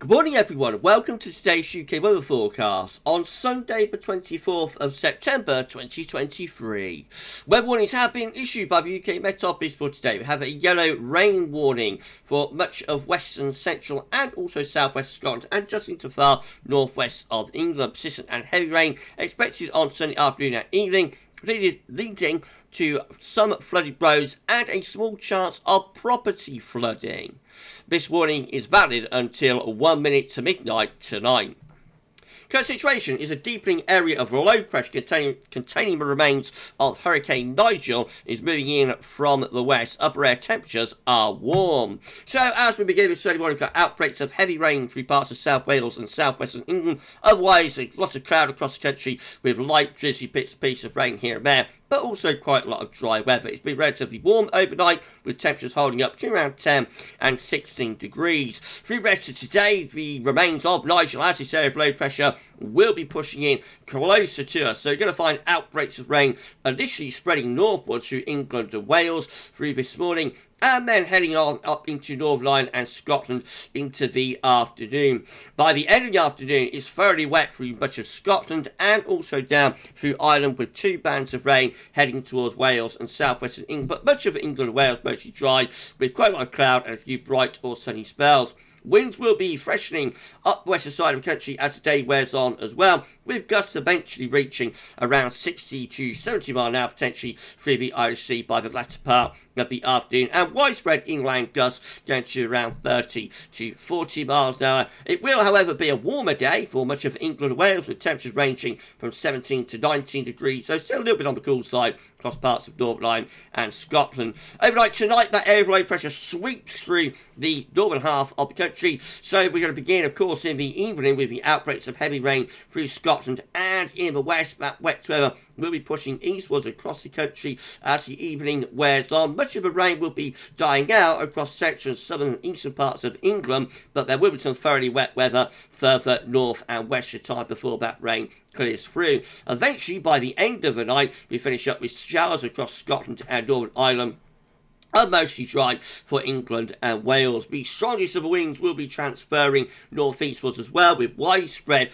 Good morning everyone, welcome to today's UK weather forecast on Sunday the 24th of September 2023. Weather warnings have been issued by the UK Met Office for today. We have a yellow rain warning for much of western, central and also southwest Scotland and just into far northwest of England. Persistent and heavy rain expected on Sunday afternoon and evening, leading to some flooded roads and a small chance of property flooding. This warning is valid until 1 minute to midnight tonight. Current situation is a deepening area of low pressure containing the remains of Hurricane Nigel is moving in from the west. Upper air temperatures are warm. So as we begin with early morning, we've got outbreaks of heavy rain through parts of South Wales and southwestern England. Otherwise, a lot of cloud across the country with light drizzly bits and pieces of rain here and there, but also quite a lot of dry weather. It's been relatively warm overnight with temperatures holding up to around 10 and 16 degrees. Through the rest of today, the remains of Nigel as this area of low pressure will be pushing in closer to us. So you're going to find outbreaks of rain initially spreading northwards through England and Wales through this morning, and then heading on up into Northern Ireland and Scotland into the afternoon. By the end of the afternoon, it's thoroughly wet through much of Scotland and also down through Ireland with two bands of rain heading towards Wales and southwestern England. But much of England and Wales mostly dry with quite a lot of cloud and a few bright or sunny spells. Winds will be freshening up the western side of the country as the day wears on as well, with gusts eventually reaching around 60 to 70 mile an hour potentially through the Irish Sea by the latter part of the afternoon, and widespread inland gusts going to around 30 to 40 miles an hour. It will, however, be a warmer day for much of England and Wales, with temperatures ranging from 17 to 19 degrees, so still a little bit on the cool side across parts of Northern Ireland and Scotland. Overnight tonight, that area of low pressure sweeps through the northern half of the country. So we're going to begin, of course, in the evening with the outbreaks of heavy rain through Scotland and in the west. That wet weather will be pushing eastwards across the country as the evening wears on. Much of the rain will be dying out across central, southern and eastern parts of England, but there will be some thoroughly wet weather further north and west of time before that rain clears through. Eventually, by the end of the night, we finish up with showers across Scotland and Northern Ireland, are mostly dry for England and Wales. The strongest of the winds will be transferring northeastwards as well, with widespread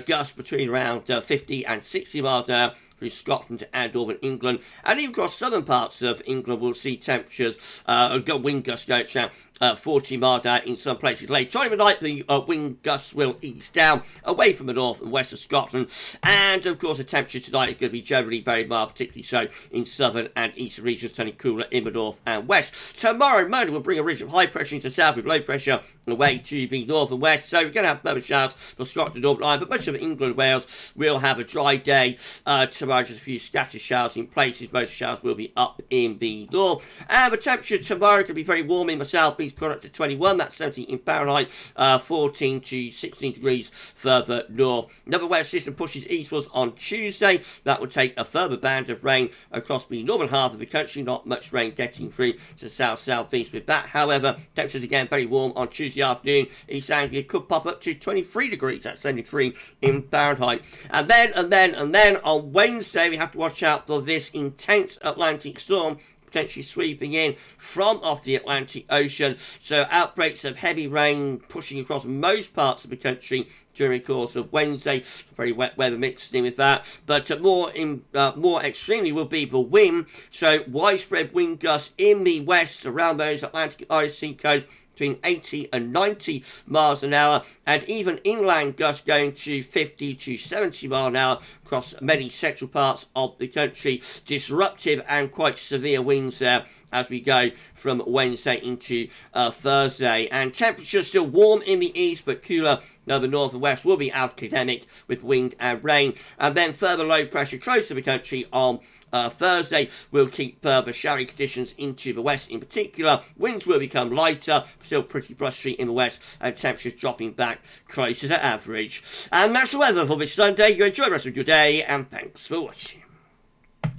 gusts between around 50 and 60 miles an hour through Scotland and northern England, and even across southern parts of England we'll see temperatures, wind gusts going around 40 miles an hour in some places. Later on in the night, the wind gusts will ease down away from the north and west of Scotland, and of course the temperature tonight is going to be generally very mild, particularly so in southern and eastern regions, turning cooler in the north and west. Tomorrow morning will bring a ridge of high pressure into south with low pressure away to the north and west, so we're going to have further showers for Scotland and Northern Ireland, but much of England and Wales will have a dry day tomorrow. Just a few scattered showers in places. Most showers will be up in the north, and the temperature tomorrow can be very warm in the southeast, going up to 21, that's 17 in Fahrenheit, 14 to 16 degrees further north. Another weather system pushes eastwards on Tuesday. That will take a further band of rain across the northern half of the country. Not much rain getting through to south-southeast with that. However, temperatures again very warm on Tuesday afternoon. East Anglia could pop up to 23 degrees, that's 73 in Fahrenheit. And then on Wednesday, we have to watch out for this intense Atlantic storm potentially sweeping in from off the Atlantic Ocean. So outbreaks of heavy rain pushing across most parts of the country during the course of Wednesday. Very wet weather mixed in with that, but more extremely will be the wind. So widespread wind gusts in the west around those Atlantic Irish Sea coast between 80 and 90 miles an hour, and even inland gusts going to 50 to 70 miles an hour across many central parts of the country. Disruptive and quite severe winds there as we go from Wednesday into Thursday. And temperatures still warm in the east, but cooler in the north and west will be academic with wind and rain. And then further low pressure close to the country on Thursday will keep further showery conditions into the west in particular. Winds will become lighter, still pretty blustery in the west, and temperatures dropping back closer to average. And that's the weather for this Sunday. You enjoy the rest of your day, and thanks for watching.